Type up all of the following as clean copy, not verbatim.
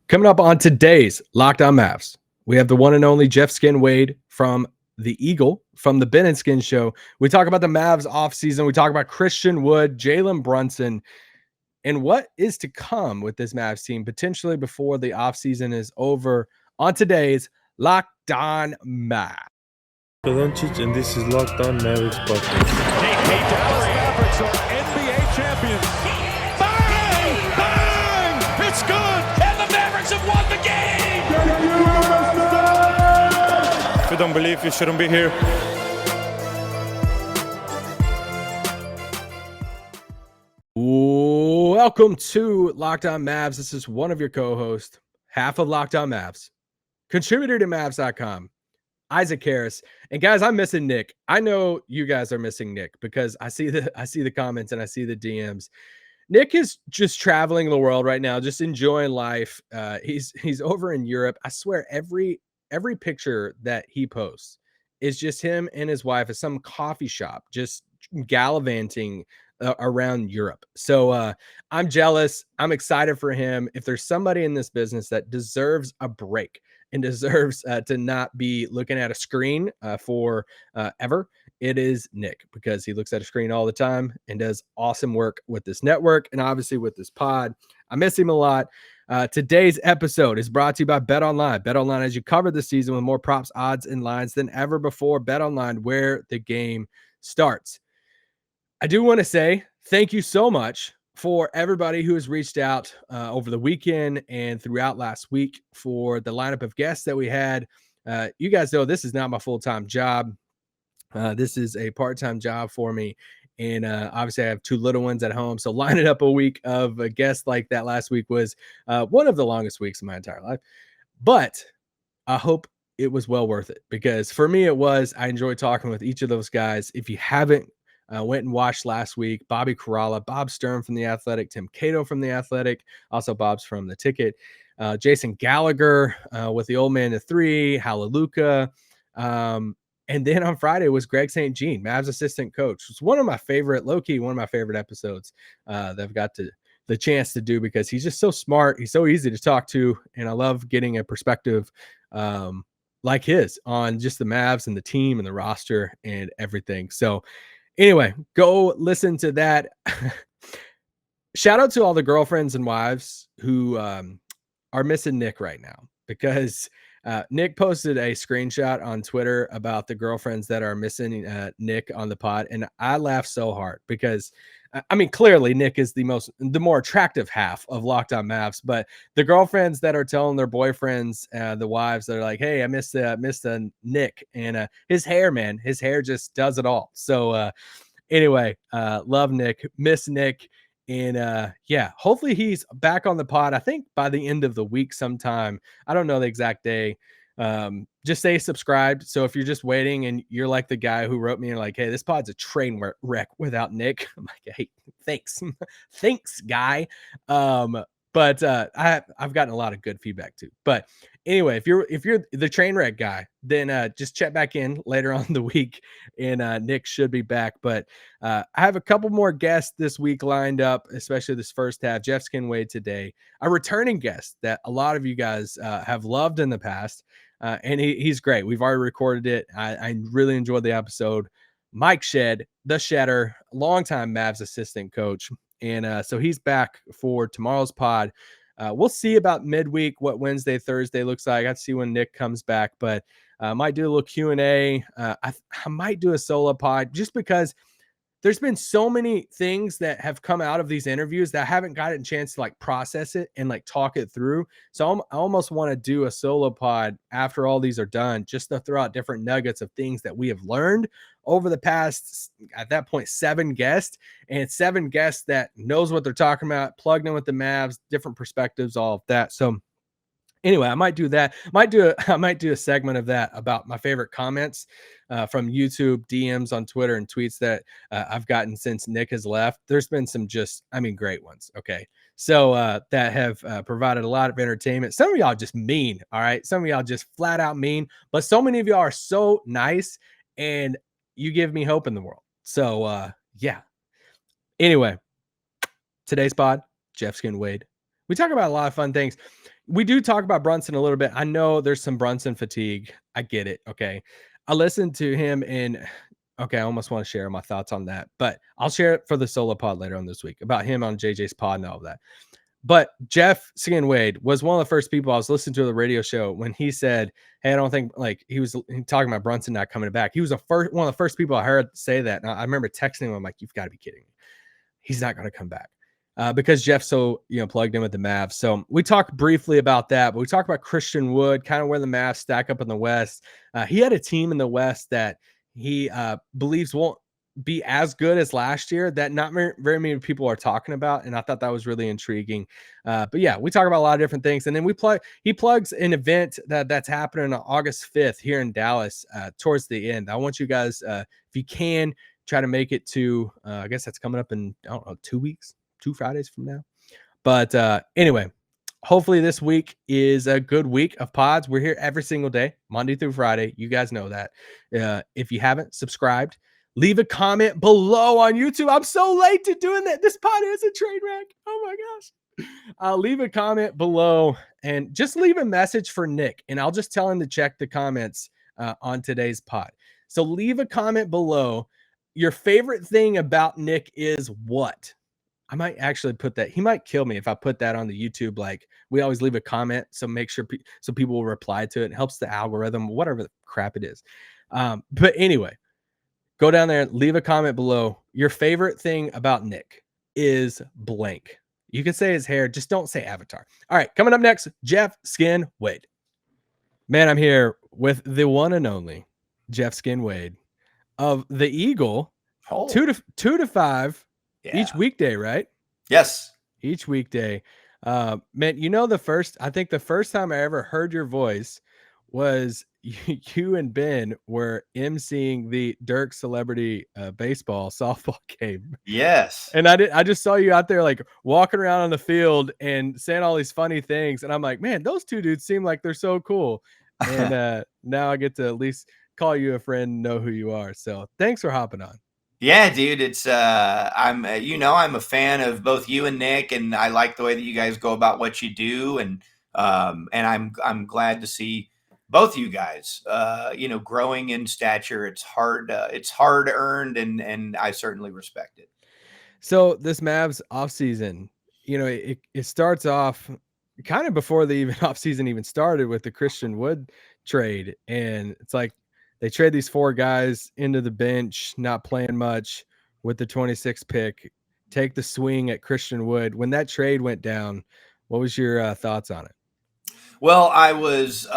Coming up on today's Locked On Mavs, we have the one and only Jeff Skin Wade from the Eagle, from the Ben and Skin Show. We talk about the Mavs offseason. We talk about Christian Wood, Jalen Brunson, and what is to come with this Mavs team potentially before the offseason is over on today's Locked On Mavs. Doncic, and this is Locked On Mavericks podcast. Dallas Mavericks are NBA champions. Bang! Bang! It's good! And the Mavericks have won the game! If you don't believe, you shouldn't be here. Welcome to Locked On Mavs. This is one of your co-hosts, half of Locked On Mavs, contributor to Mavs.com, Isaac Harris. And guys, I'm missing Nick. I know you guys are missing Nick because I see the comments and I see the DMs. Nick is just traveling the world right now, just enjoying life. He's over in Europe. I swear every picture that he posts is just him and his wife at some coffee shop, just gallivanting around Europe. So I'm jealous. I'm excited for him. If there's somebody in this business that deserves a break and deserves to not be looking at a screen for ever, it is Nick, because he looks at a screen all the time and does awesome work with this network and obviously with this pod. I miss him a lot. Today's episode is brought to you by BetOnline. BetOnline has you covered this season with more props, odds, and lines than ever before. BetOnline, where the game starts. I do want to say thank you so much for everybody who has reached out over the weekend and throughout last week for the lineup of guests that we had. You guys know this is not my full-time job. This is a part-time job for me. And obviously I have two little ones at home. So lining up a week of a guest like that last week was one of the longest weeks of my entire life. But I hope it was well worth it, because for me it was. I enjoyed talking with each of those guys. If you haven't went and watched last week, Bobby Karalla, Bob Stern from The Athletic, Tim Cato from The Athletic, also Bob's from The Ticket, Jason Gallagher with the Old Man to Three, Luka. And then on Friday was Greg St. Jean, Mavs assistant coach. It's one of my favorite, low-key, one of my favorite episodes that I've got the chance to do, because he's just so smart. He's so easy to talk to, and I love getting a perspective like his on just the Mavs and the team and the roster and everything. So anyway, go listen to that. Shout out to all the girlfriends and wives who are missing Nick right now, because Nick posted a screenshot on Twitter about the girlfriends that are missing Nick on the pod. And I laughed so hard because, I mean, clearly Nick is the more attractive half of Locked On Mavs, but the girlfriends that are telling their boyfriends, the wives, that are like, hey, I missed Nick, and his hair, man, his hair just does it all. So anyway, love Nick, miss Nick. And yeah, hopefully he's back on the pod. I think by the end of the week sometime. I don't know the exact day. Just stay subscribed. So if you're just waiting and you're like the guy who wrote me and like, hey, this pod's a train wreck without Nick, I'm like, hey, thanks. Thanks, guy. But I've gotten a lot of good feedback too. But anyway, if you're the train wreck guy, then just check back in later on the week, and Nick should be back. But I have a couple more guests this week lined up, especially this first half. Jeff Skin Wade today, a returning guest that a lot of you guys have loved in the past, and he's great. We've already recorded it. I really enjoyed the episode. Mike Shed, the Shedder, longtime Mavs assistant coach. And so he's back for tomorrow's pod. We'll see about midweek what Wednesday, Thursday looks like. I got to see when Nick comes back, but I might do a little Q&A. I might do a solo pod, just because there's been so many things that have come out of these interviews that I haven't gotten a chance to like process it and like talk it through. So I almost want to do a solo pod after all these are done, just to throw out different nuggets of things that we have learned over the past, at that point, 7 guests, and 7 guests that knows what they're talking about, plugged in with the Mavs, different perspectives, all of that. So anyway, I might do that. I might do a segment of that about my favorite comments from YouTube, DMs on Twitter, and tweets that I've gotten since Nick has left. There's been some great ones. Okay. So that have provided a lot of entertainment. Some of y'all just mean. All right. Some of y'all just flat out mean, but so many of y'all are so nice, and you give me hope in the world. So yeah. Anyway, today's pod, Jeff Skin Wade. We talk about a lot of fun things. we do talk about Brunson a little bit. I know there's some Brunson fatigue. I get it. Okay. I listened to him okay, I almost want to share my thoughts on that, but I'll share it for the solo pod later on this week about him on JJ's pod and all of that. But Jeff Skin Wade was one of the first people I was listening to the radio show when he said, "Hey, I don't think," like, he was talking about Brunson not coming back. He was one of the first people I heard say that. And I remember texting him. I'm like, "You've got to be kidding me. He's not going to come back." Because Jeff's so, plugged in with the Mavs. So we talked briefly about that, but we talked about Christian Wood, kind of where the Mavs stack up in the West. He had a team in the West that he believes won't be as good as last year, that not very many people are talking about. And I thought that was really intriguing. But yeah, we talk about a lot of different things. And then he plugs an event that's happening on August 5th here in Dallas towards the end. I want you guys, if you can, try to make it to, I guess that's coming up in, I don't know, 2 weeks. 2 Fridays from now. But anyway, hopefully this week is a good week of pods. We're here every single day, Monday through Friday. You guys know that. If you haven't subscribed, leave a comment below on YouTube. I'm so late to doing that. This pod is a train wreck. Oh my gosh. Leave a comment below and just leave a message for Nick, and I'll just tell him to check the comments on today's pod. So leave a comment below. Your favorite thing about Nick is what? I might actually put that. He might kill me if I put that on the YouTube. Like, we always leave a comment, so make sure so people will reply to it. It helps the algorithm, whatever the crap it is. But anyway, go down there, leave a comment below. Your favorite thing about Nick is blank. You can say his hair, just don't say avatar. All right, coming up next, Jeff Skin Wade. Man, I'm here with the one and only Jeff Skin Wade of the Eagle. 2 to 5. Yeah. Each weekday, right? Yes. Each weekday. Man, I think the first time I ever heard your voice was you and Ben were emceeing the Dirk Celebrity baseball softball game. Yes. And I just saw you out there like walking around on the field and saying all these funny things. And I'm like, man, those two dudes seem like they're so cool. And now I get to at least call you a friend and know who you are. So thanks for hopping on. Yeah, dude, it's I'm a fan of both you and Nick, and I like the way that you guys go about what you do, and I'm glad to see both you guys growing in stature. It's hard earned, and I certainly respect it. So this Mavs offseason, it starts off kind of before the offseason even started with the Christian Wood trade, and it's like they trade these 4 guys into the bench, not playing much with the 26th pick, take the swing at Christian Wood. When that trade went down, what was your thoughts on it? Well, I was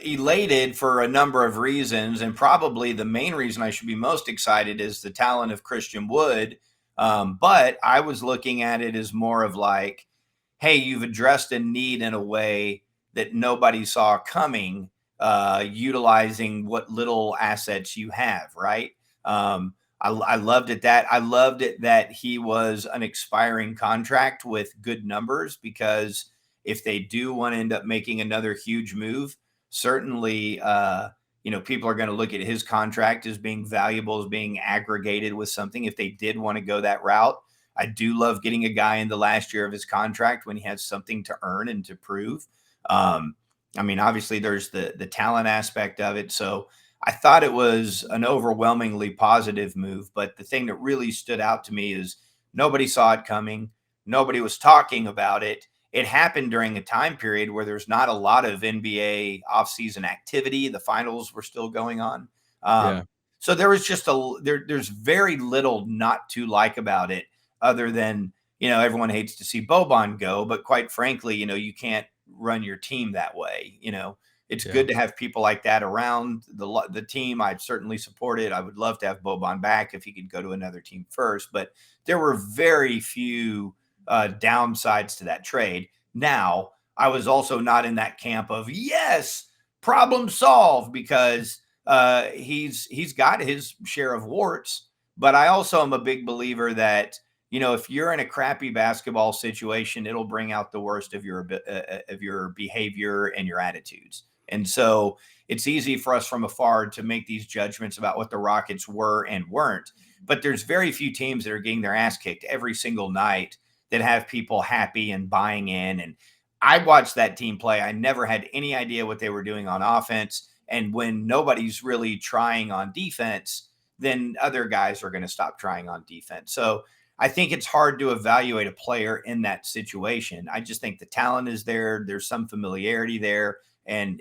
elated for a number of reasons, and probably the main reason I should be most excited is the talent of Christian Wood. But I was looking at it as more of like, hey, you've addressed a need in a way that nobody saw coming, utilizing what little assets you have, right? I loved it that he was an expiring contract with good numbers, because if they do want to end up making another huge move, certainly, people are going to look at his contract as being valuable, as being aggregated with something. If they did want to go that route, I do love getting a guy in the last year of his contract when he has something to earn and to prove. Obviously there's the talent aspect of it. So I thought it was an overwhelmingly positive move, but the thing that really stood out to me is nobody saw it coming. Nobody was talking about it. It happened during a time period where there's not a lot of NBA offseason activity. The finals were still going on. So there was just there's very little not to like about it, other than, everyone hates to see Boban go, but quite frankly, you can't run your team that way. It's good to have people like that around the team. I'd certainly support it. I would love to have Boban back if he could go to another team first, but there were very few downsides to that trade. Now, I was also not in that camp of, yes, problem solved, because he's got his share of warts, but I also am a big believer that, if you're in a crappy basketball situation, it'll bring out the worst of your behavior and your attitudes. And so it's easy for us from afar to make these judgments about what the Rockets were and weren't, but there's very few teams that are getting their ass kicked every single night that have people happy and buying in. And I watched that team play. I never had any idea what they were doing on offense. And when nobody's really trying on defense, then other guys are going to stop trying on defense. So I think it's hard to evaluate a player in that situation. I just think the talent is there. There's some familiarity there. And,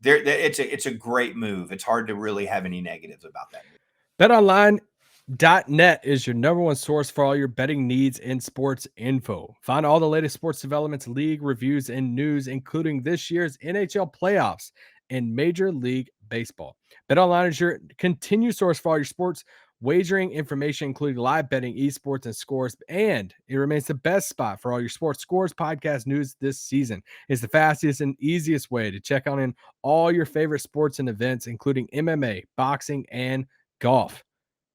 it's a great move. It's hard to really have any negatives about that move. BetOnline.net is your number one source for all your betting needs and sports info. Find all the latest sports developments, league reviews, and news, including this year's NHL playoffs and Major League Baseball. BetOnline is your continued source for all your sports wagering information, including live betting, esports, and scores. And it remains the best spot for all your sports scores, podcast news this season. It's the fastest and easiest way to check on in all your favorite sports and events, including MMA, boxing, and golf.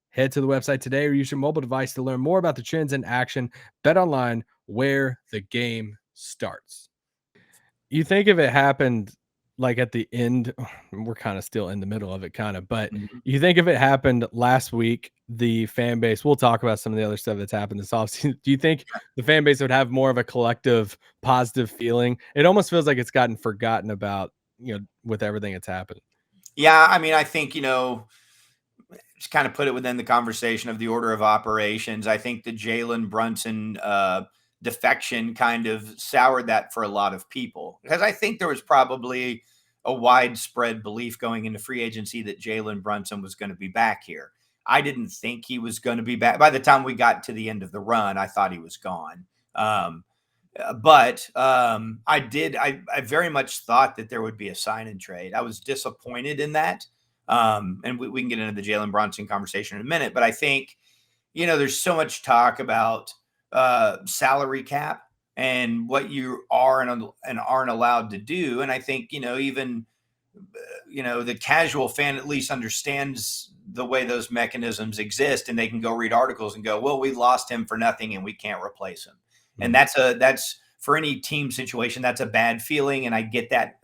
Head to the website today or use your mobile device to learn more about the trends in action. BetOnline, where the game starts. You think if it happened like at the end, we're kind of still in the middle of it, but you think if it happened last week, the fan base, we'll talk about some of the other stuff that's happened this offseason. Do you think the fan base would have more of a collective positive feeling? It almost feels like it's gotten forgotten about, with everything that's happened. Yeah. I mean, I think, just kind of put it within the conversation of the order of operations. I think the Jalen Brunson defection kind of soured that for a lot of people, because I think there was probably a widespread belief going into free agency that Jalen Brunson was going to be back here. I didn't think he was going to be back. By the time we got to the end of the run, I thought he was gone. But I very much thought that there would be a sign and trade. I was disappointed in that. And we can get into the Jalen Brunson conversation in a minute, but I think, there's so much talk about salary cap and what you are and aren't allowed to do. And I think, even, the casual fan at least understands the way those mechanisms exist, and they can go read articles and go, well, we lost him for nothing and we can't replace him. Mm-hmm. And that's for any team situation, that's a bad feeling. And I get that,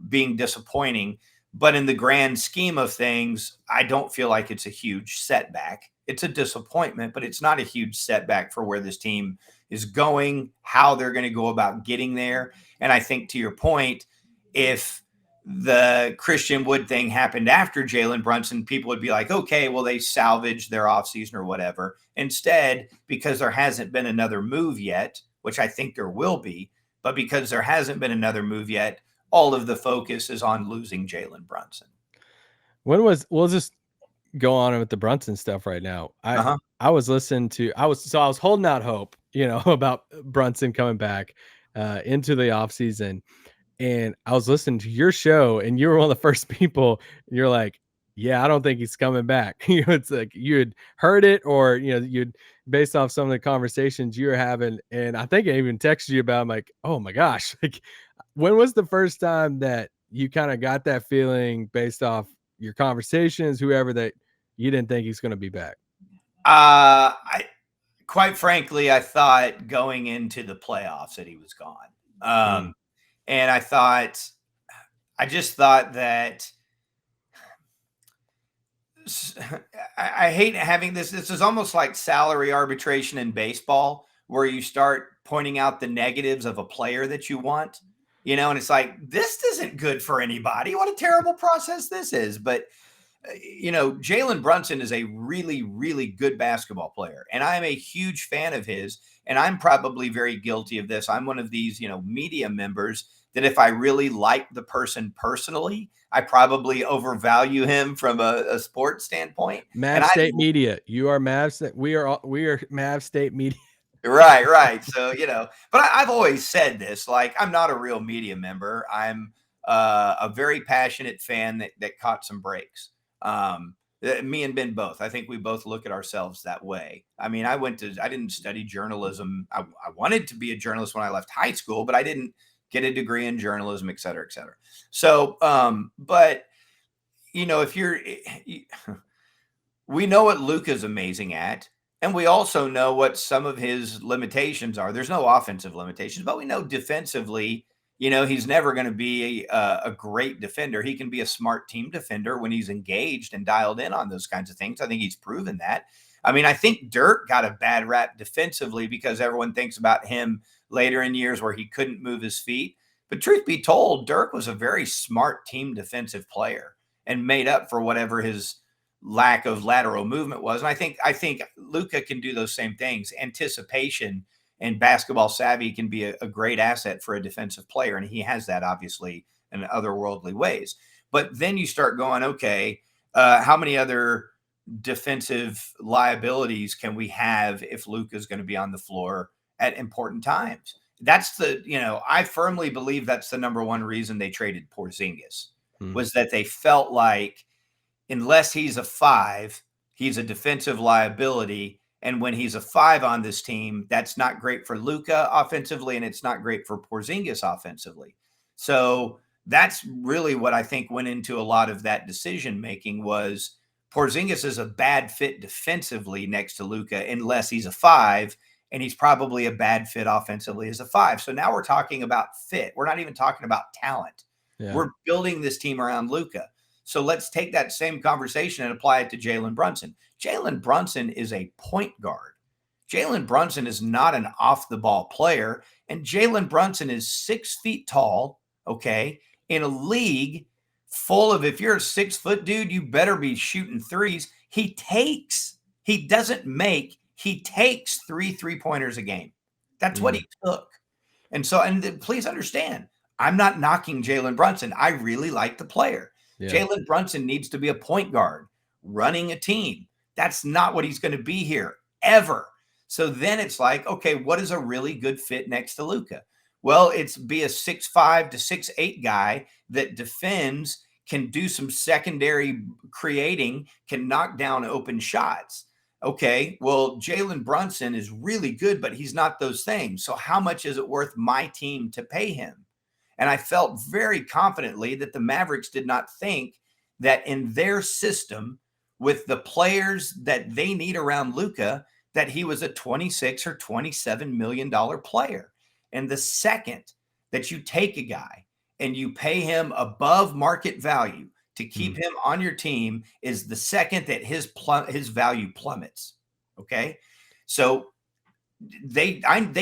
being disappointing. But in the grand scheme of things, I don't feel like it's a huge setback. It's a disappointment, but it's not a huge setback for where this team is going, how they're going to go about getting there. And I think, to your point, if the Christian Wood thing happened after Jalen Brunson, people would be like, okay, well, they salvaged their offseason or whatever. Instead, because there hasn't been another move yet, which I think there will be, but because there hasn't been another move yet, all of the focus is on losing Jalen Brunson. We'll just go on with the Brunson stuff right now. I was listening to, I was holding out hope, about Brunson coming back into the offseason. And I was listening to your show, and you were one of the first people. You're like, yeah, I don't think he's coming back. It's like you had heard it, or you'd based off some of the conversations you were having. And I think I even texted you about, I'm like, oh my gosh, like, when was the first time that you kind of got that feeling based off your conversations, whoever, that you didn't think he's going to be back? Quite frankly, I thought going into the playoffs that he was gone. And I just thought that I hate having this. This is almost like salary arbitration in baseball, where you start pointing out the negatives of a player that you want. And it's like, this isn't good for anybody. What a terrible process this is. But, Jalen Brunson is a really, really good basketball player. And I'm a huge fan of his. And I'm probably very guilty of this. I'm one of these, media members that if I really like the person personally, I probably overvalue him from a sports standpoint. Mavs State Media. You are Mavs. We are Mavs State Media. Right. So, but I've always said this, like, I'm not a real media member. I'm a very passionate fan that caught some breaks. Me and Ben both. I think we both look at ourselves that way. I mean, I didn't study journalism. I wanted to be a journalist when I left high school, but I didn't get a degree in journalism, et cetera, et cetera. So, but, we know what Luka's amazing at. And we also know what some of his limitations are. There's no offensive limitations, but we know defensively, he's never going to be a great defender. He can be a smart team defender when he's engaged and dialed in on those kinds of things. I think he's proven that. I mean, I think Dirk got a bad rap defensively because everyone thinks about him later in years where he couldn't move his feet. But truth be told, Dirk was a very smart team defensive player and made up for whatever his lack of lateral movement was. And I think Luka can do those same things. Anticipation and basketball savvy can be a great asset for a defensive player. And he has that obviously in otherworldly ways. But then you start going, okay, how many other defensive liabilities can we have if Luka is going to be on the floor at important times? That's I firmly believe that's the number one reason they traded Porzingis was that they felt like unless he's a 5, he's a defensive liability. And when he's a 5 on this team, that's not great for Luka offensively, and it's not great for Porzingis offensively. So that's really what I think went into a lot of that decision-making was Porzingis is a bad fit defensively next to Luka unless he's a 5, and he's probably a bad fit offensively as a 5. So now we're talking about fit. We're not even talking about talent. Yeah. We're building this team around Luka. So let's take that same conversation and apply it to Jalen Brunson. Jalen Brunson is a point guard. Jalen Brunson is not an off-the-ball player, and Jalen Brunson is 6 feet tall, okay, in a league full of, if you're a 6-foot dude, you better be shooting threes. He takes 3 3-pointers a game. That's what he took. And so, and please understand, I'm not knocking Jalen Brunson. I really like the player. Yeah. Jalen Brunson needs to be a point guard running a team. That's not what he's going to be here ever. So then it's like, okay, what is a really good fit next to Luka? Well, it's be a 6'5" to 6'8" guy that defends, can do some secondary creating, can knock down open shots. Okay, well, Jalen Brunson is really good, but he's not those things. So how much is it worth my team to pay him? And I felt very confidently that the Mavericks did not think that in their system, with the players that they need around Luka, that he was a $26 or $27 million player. And the second that you take a guy and you pay him above market value to keep him on your team is the second that his value plummets. Okay. So they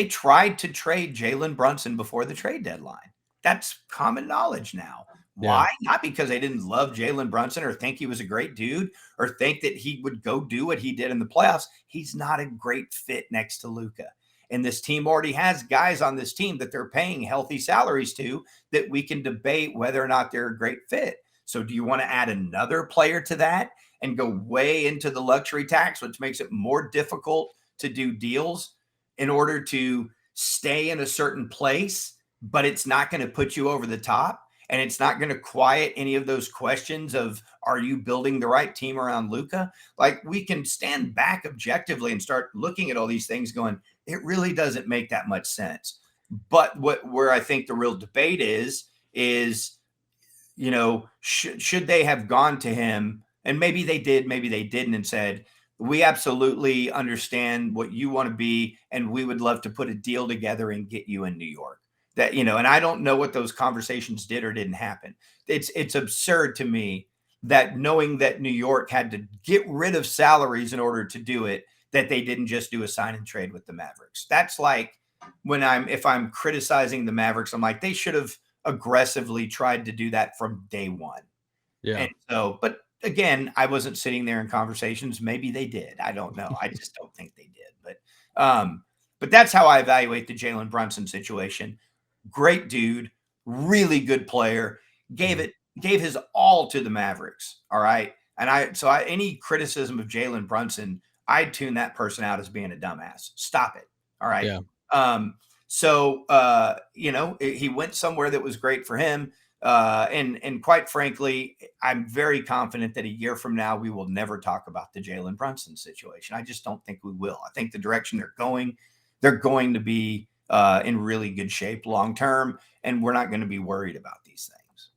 tried to trade Jalen Brunson before the trade deadline. That's common knowledge now. Why? Yeah. Not because they didn't love Jalen Brunson or think he was a great dude or think that he would go do what he did in the playoffs. He's not a great fit next to Luka. And this team already has guys on this team that they're paying healthy salaries to that we can debate whether or not they're a great fit. So do you want to add another player to that and go way into the luxury tax, which makes it more difficult to do deals in order to stay in a certain place, but it's not going to put you over the top and it's not going to quiet any of those questions of, are you building the right team around Luka? Like, we can stand back objectively and start looking at all these things going, it really doesn't make that much sense. But where I think the real debate is, should they have gone to him? And maybe they did, maybe they didn't, and said, we absolutely understand what you want to be, and we would love to put a deal together and get you in New York. That, and I don't know what those conversations did or didn't happen. It's absurd to me that knowing that New York had to get rid of salaries in order to do it, that they didn't just do a sign and trade with the Mavericks. That's like if I'm criticizing the Mavericks, I'm like, they should have aggressively tried to do that from day one. Yeah. And so, but again, I wasn't sitting there in conversations. Maybe they did. I don't know. I just don't think they did. But that's how I evaluate the Jalen Brunson situation. Great dude, really good player, gave his all to the Mavericks. All right. And any criticism of Jalen Brunson, I'd tune that person out as being a dumbass. Stop it. All right. Yeah. He went somewhere that was great for him. And quite frankly, I'm very confident that a year from now, we will never talk about the Jalen Brunson situation. I just don't think we will. I think the direction they're going to be in really good shape long-term, and we're not going to be worried about these things.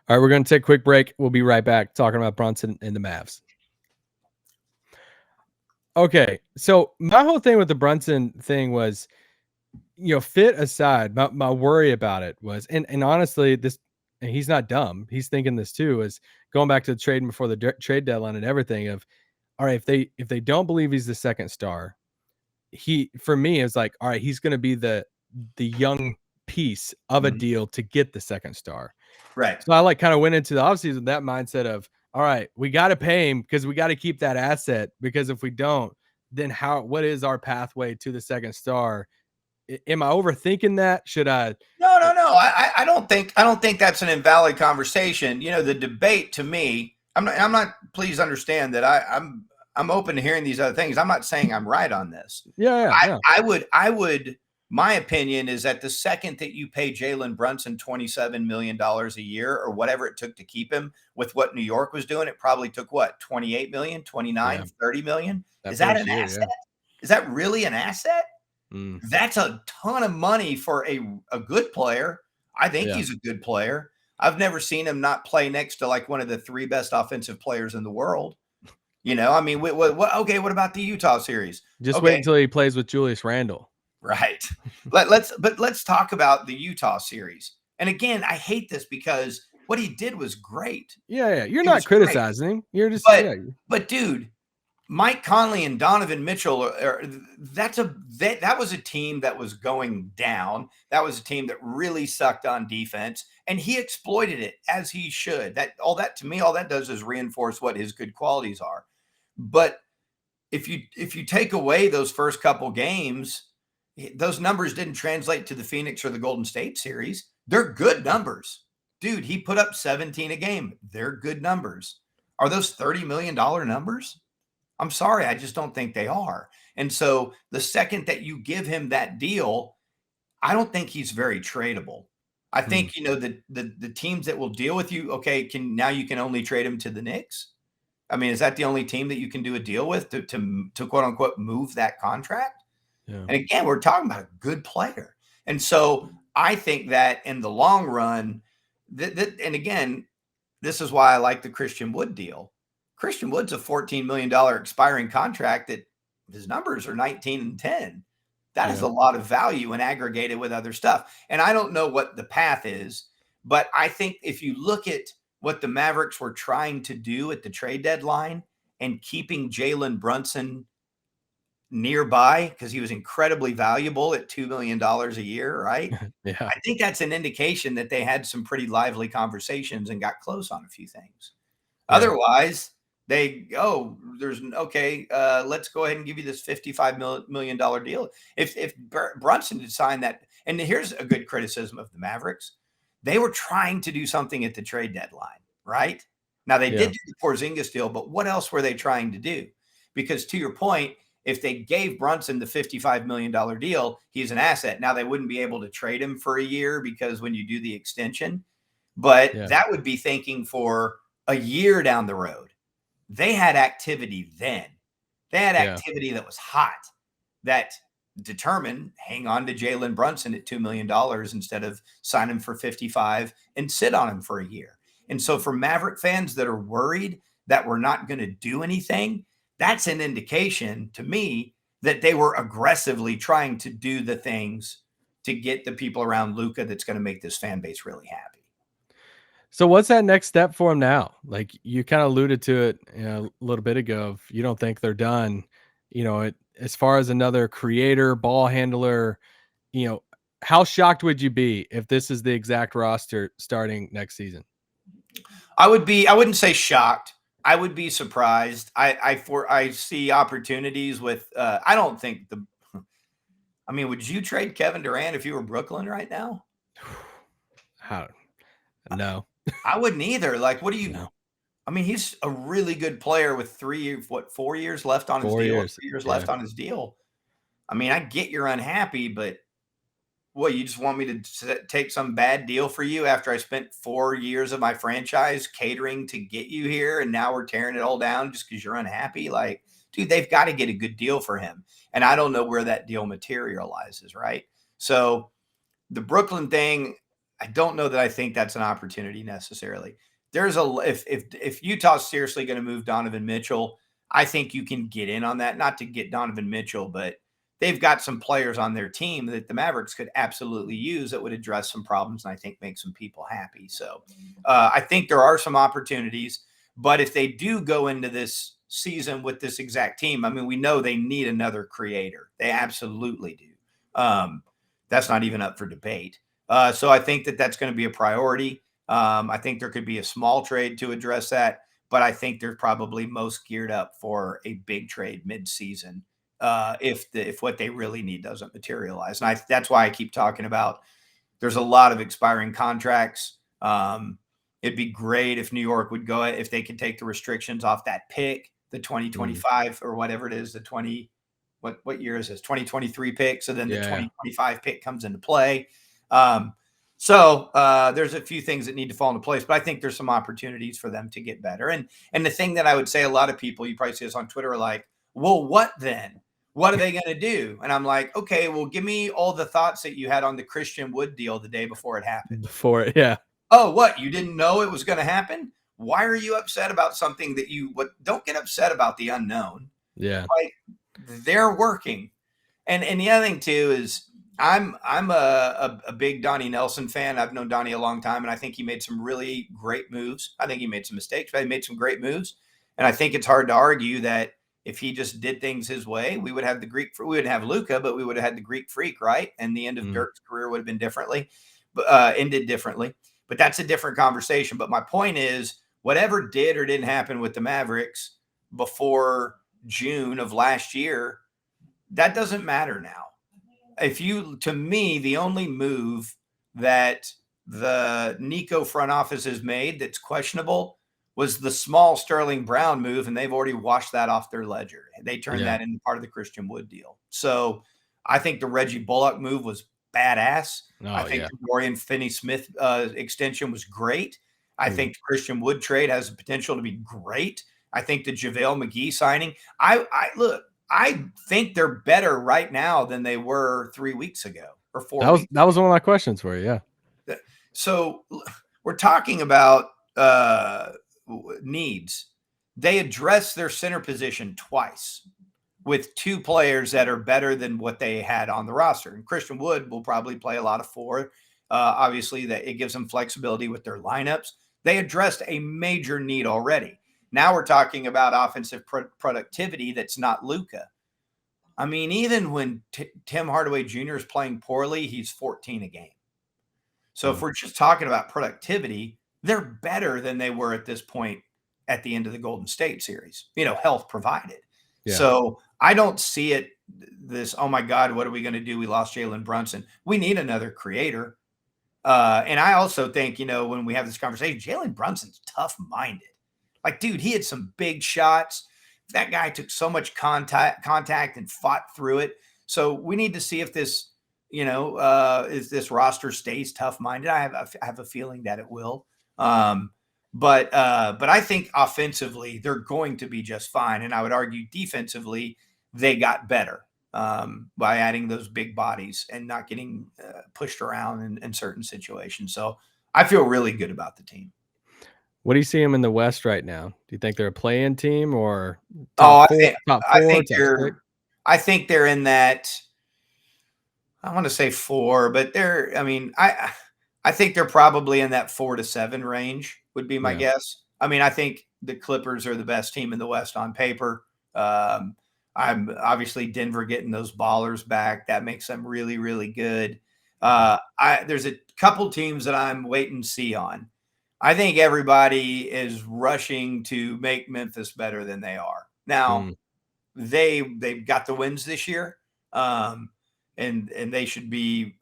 All right, we're going to take a quick break. We'll be right back talking about Brunson and the Mavs. Okay, so my whole thing with the Brunson thing was, fit aside, my worry about it was, and honestly, and he's not dumb. He's thinking this too, is going back to the trading before the trade deadline and everything of, all right, if they don't believe he's the second star, for me is like, all right, he's going to be the the young piece of a deal to get the second star. Right. So I kind of went into the offseason with that mindset of, all right, we got to pay him because we got to keep that asset, because if we don't, then what is our pathway to the second star? Am I overthinking that? Should I? No. I don't think that's an invalid conversation. The debate to me, I'm not, please understand that I'm open to hearing these other things. I'm not saying I'm right on this. Yeah. I would, my opinion is that the second that you pay Jalen Brunson $27 million a year or whatever it took to keep him, with what New York was doing, it probably took what, 28 million, 29, 30 million. Is that an asset? Is that really an asset? That's a ton of money for a good player. I think he's a good player. I've never seen him not play next to like one of the 3 best offensive players in the world. I mean, okay, what about the Utah series? Just wait until he plays with Julius Randle. Right. Let's talk about the Utah series. And again, I hate this because what he did was great. Yeah. You're not criticizing him. You're just, but dude, Mike Conley and Donovan Mitchell that was a team that was going down. That was a team that really sucked on defense, and he exploited it as he should. All that does is reinforce what his good qualities are. But if you take away those first couple games, those numbers didn't translate to the Phoenix or the Golden State series. They're good numbers. Dude, he put up 17 a game. They're good numbers. Are those $30 million numbers? I'm sorry, I just don't think they are. And so the second that you give him that deal, I don't think he's very tradable. I think, the teams that will deal with you, okay, you can only trade him to the Knicks. I mean, is that the only team that you can do a deal with to quote unquote move that contract? Yeah. And again, we're talking about a good player. And so I think that in the long run, and again, this is why I like the Christian Wood deal. Christian Wood's a $14 million expiring contract that his numbers are 19 and 10. That is a lot of value and aggregated with other stuff. And I don't know what the path is, but I think if you look at what the Mavericks were trying to do at the trade deadline and keeping Jalen Brunson nearby because he was incredibly valuable at $2 million a year, right? Yeah. I think that's an indication that they had some pretty lively conversations and got close on a few things. Yeah. Otherwise, let's go ahead and give you this $55 million deal. If Brunson had signed that, and here's a good criticism of the Mavericks, they were trying to do something at the trade deadline, right? Now, they did do the Porzingis deal, but what else were they trying to do? Because to your point, if they gave Brunson the $55 million deal, he's an asset. Now, they wouldn't be able to trade him for a year because when you do the extension, but that would be thinking for a year down the road. They had activity then. They had activity that was hot, that determined hang on to Jalen Brunson at $2 million instead of sign him for 55 and sit on him for a year. And so for Maverick fans that are worried that we're not going to do anything, that's an indication to me that they were aggressively trying to do the things to get the people around Luka that's going to make this fan base really happy. So what's that next step for him now? Like you kind of alluded to it a little bit ago. You don't think they're done, as far as another creator, ball handler, how shocked would you be if this is the exact roster starting next season? I wouldn't say shocked. I would be surprised. I see opportunities with, would you trade Kevin Durant if you were Brooklyn right now? No. I wouldn't either. Like, what do you know? I mean, he's a really good player with 4 years left on his deal. 3 years left on his deal. I mean, I get you're unhappy, but you just want me to take some bad deal for you after I spent 4 years of my franchise catering to get you here, and now we're tearing it all down just because you're unhappy? Like, dude, they've got to get a good deal for him. And I don't know where that deal materializes, right? So the Brooklyn thing, I don't know that I think that's an opportunity necessarily. If Utah's seriously going to move Donovan Mitchell, I think you can get in on that. Not to get Donovan Mitchell, but they've got some players on their team that the Mavericks could absolutely use that would address some problems and I think make some people happy. So I think there are some opportunities. But if they do go into this season with this exact team, I mean, we know they need another creator. They absolutely do. That's not even up for debate. So I think that that's going to be a priority. I think there could be a small trade to address that, but I think they're probably most geared up for a big trade midseason if what they really need doesn't materialize. And that's why I keep talking about there's a lot of expiring contracts. It'd be great if New York would go if they could take the restrictions off that pick, the 2025 or whatever it is, the 20 what year is this? 2023 pick. So then the 2025 pick comes into play. So there's a few things that need to fall into place, but I think there's some opportunities for them to get better. And the thing that I would say, a lot of people, you probably see this on Twitter, are like, well, what then? What are they going to do? And I'm like, okay, well, give me all the thoughts that you had on the Christian Wood deal the day before it happened. Oh, what? You didn't know it was going to happen? Why are you upset about something that don't get upset about the unknown. Yeah. Like, they're working. And the other thing too is I'm a big Donnie Nelson fan. I've known Donnie a long time, and I think he made some really great moves. I think he made some mistakes, but he made some great moves. And I think it's hard to argue that if he just did things his way, we would have we wouldn't have Luka, but we would have had the Greek Freak, right? And the end of Dirk's career would have been ended differently. But that's a different conversation. But my point is, whatever did or didn't happen with the Mavericks before June of last year, that doesn't matter now. To me, the only move that the Nico front office has made that's questionable was the small Sterling Brown move, and they've already washed that off their ledger. They turned that into part of the Christian Wood deal. So I think the Reggie Bullock move was badass. I think the Dorian Finney-Smith extension was great. I think the Christian Wood trade has the potential to be great. I think the JaVale McGee signing, I think they're better right now than they were 3 weeks ago or 4 weeks. That was one of my questions for you. Yeah. So we're talking about needs. They address their center position twice with two players that are better than what they had on the roster. And Christian Wood will probably play a lot of four. Obviously, that it gives them flexibility with their lineups. They addressed a major need already. Now we're talking about offensive productivity that's not Luka. I mean, even when Tim Hardaway Jr. is playing poorly, he's 14 a game. So if we're just talking about productivity, they're better than they were at this point at the end of the Golden State series, health provided. Yeah. So I don't see it oh my God, what are we going to do? We lost Jalen Brunson. We need another creator. And I also think, when we have this conversation, Jalen Brunson's tough-minded. Like, dude, he had some big shots. That guy took so much contact and fought through it. So we need to see if this, if this roster stays tough-minded. I have a feeling that it will. But I think offensively they're going to be just fine. And I would argue defensively they got better by adding those big bodies and not getting pushed around in certain situations. So I feel really good about the team. What do you see them in the West right now? Do you think they're a play-in team or I think they're in that. I want to say 4, but I think they're probably in that 4 to 7 range would be my guess. I mean, I think the Clippers are the best team in the West on paper. I'm obviously Denver getting those ballers back. That makes them really, really good. There's a couple teams that I'm wait and see on. I think everybody is rushing to make Memphis better than they are. Now, they've got the wins this year, and they should be,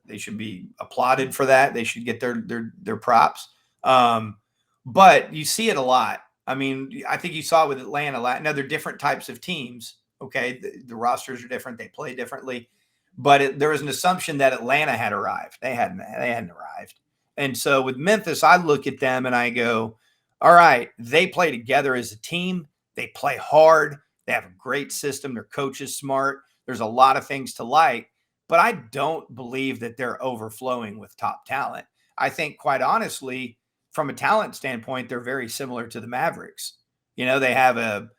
they should be applauded for that. They should get their props. But you see it a lot. I mean, I think you saw it with Atlanta. Now, they're different types of teams. Okay, the rosters are different. They play differently. But there was an assumption that Atlanta had arrived. They hadn't arrived. And so with Memphis, I look at them and I go, all right, they play together as a team. They play hard. They have a great system. Their coach is smart. There's a lot of things to like. But I don't believe that they're overflowing with top talent. I think, quite honestly, from a talent standpoint, they're very similar to the Mavericks. They have a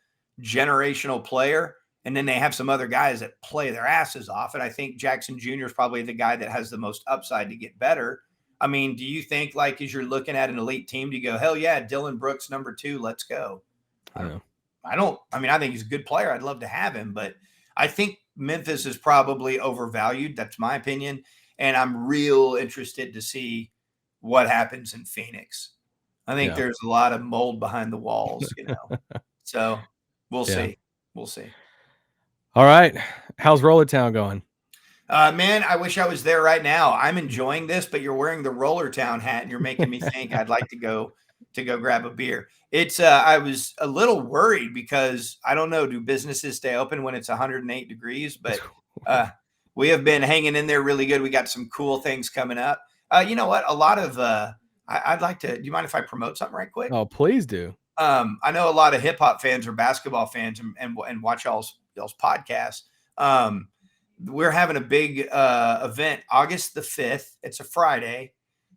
generational player, and then they have some other guys that play their asses off. And I think Jackson Jr. is probably the guy that has the most upside to get better. I mean, do you think, like, as you're looking at an elite team, do you go, hell yeah, Dylan Brooks, number 2, let's go? I think he's a good player. I'd love to have him. But I think Memphis is probably overvalued. That's my opinion. And I'm real interested to see what happens in Phoenix. I think there's a lot of mold behind the walls, So we'll see. We'll see. All right. How's Roller Town going? Man, I wish I was there right now. I'm enjoying this, but you're wearing the Roller Town hat and you're making me think I'd like to go grab a beer. It's I was a little worried because I don't know, do businesses stay open when it's 108 degrees? But we have been hanging in there really good. We got some cool things coming up. You know what? A lot of I'd like to. Do you mind if I promote something right quick? Oh, please do. I know a lot of hip hop fans or basketball fans and watch y'all's podcasts. We're having a big event August the 5th. It's a Friday.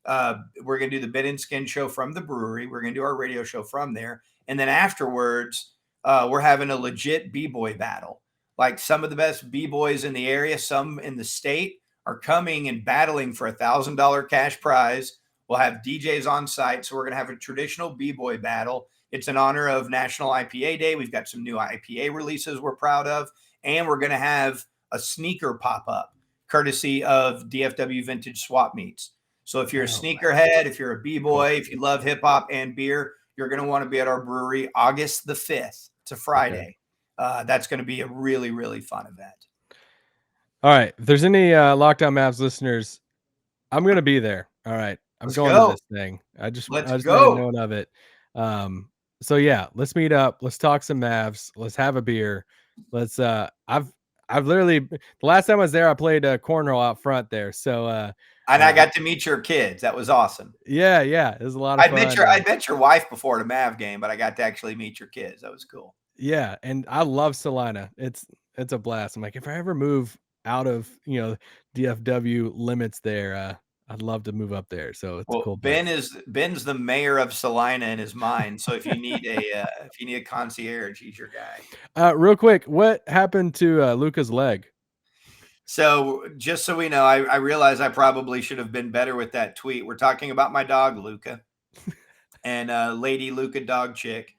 We're going to do the Ben and Skin show from the brewery. We're going to do our radio show from there. And then afterwards, we're having a legit B-boy battle. Like some of the best B-boys in the area, some in the state, are coming and battling for $1,000 cash prize. We'll have DJs on site. So we're going to have a traditional B-boy battle. It's in honor of National IPA Day. We've got some new IPA releases we're proud of. And we're going to have a sneaker pop-up courtesy of DFW Vintage Swap Meets. So if you're a sneakerhead, if you're a B-boy, if you love hip-hop and beer, you're going to want to be at our brewery August the 5th. It's a Friday. That's going to be a really, really fun event. All right. If there's any Locked On Mavs listeners, I'm going to be there. All right. Let's going to this thing. I just made a note of it. So yeah, let's meet up. Let's talk some Mavs. Let's have a beer. Let's I've literally, the last time I was there, I played cornhole out front there. So and I got to meet your kids. That was awesome. Yeah. It was a lot of fun. I met your wife before at a Mav game, but I got to actually meet your kids. That was cool. Yeah, and I love Salina. It's a blast. I'm like, if I ever move out of DFW limits there, I'd love to move up there. So it's cool. Ben's the mayor of Salina in his mind. So if you need a concierge, he's your guy. Real quick, what happened to Luka's leg? So just so we know, I realize I probably should have been better with that tweet. We're talking about my dog Luka and Lady Luka dog chick.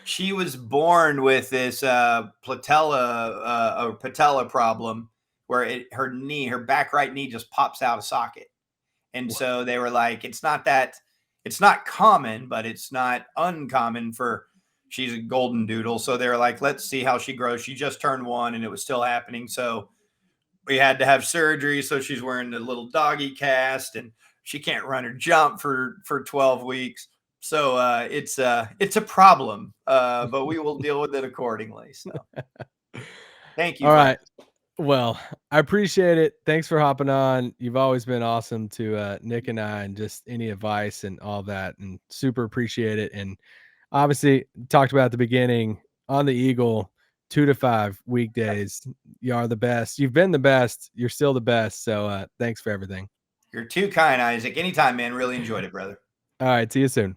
She was born with this patella problem where her back right knee just pops out of socket. And so they were like, it's not common, but it's not uncommon she's a golden doodle. So they're like, let's see how she grows. She just turned 1 and it was still happening. So we had to have surgery. So she's wearing the little doggy cast and she can't run or jump for 12 weeks. So it's a problem, but we will deal with it accordingly. So thank you. All right. Well, I appreciate it. Thanks for hopping on. You've always been awesome to Nick and I, and just any advice and all that, and super appreciate it. And obviously talked about at the beginning on the Eagle, 2 to 5 weekdays. You are the best. You've been the best. You're still the best. So thanks for everything. You're too kind, Isaac. Anytime, man. Really enjoyed it, brother. All right. See you soon.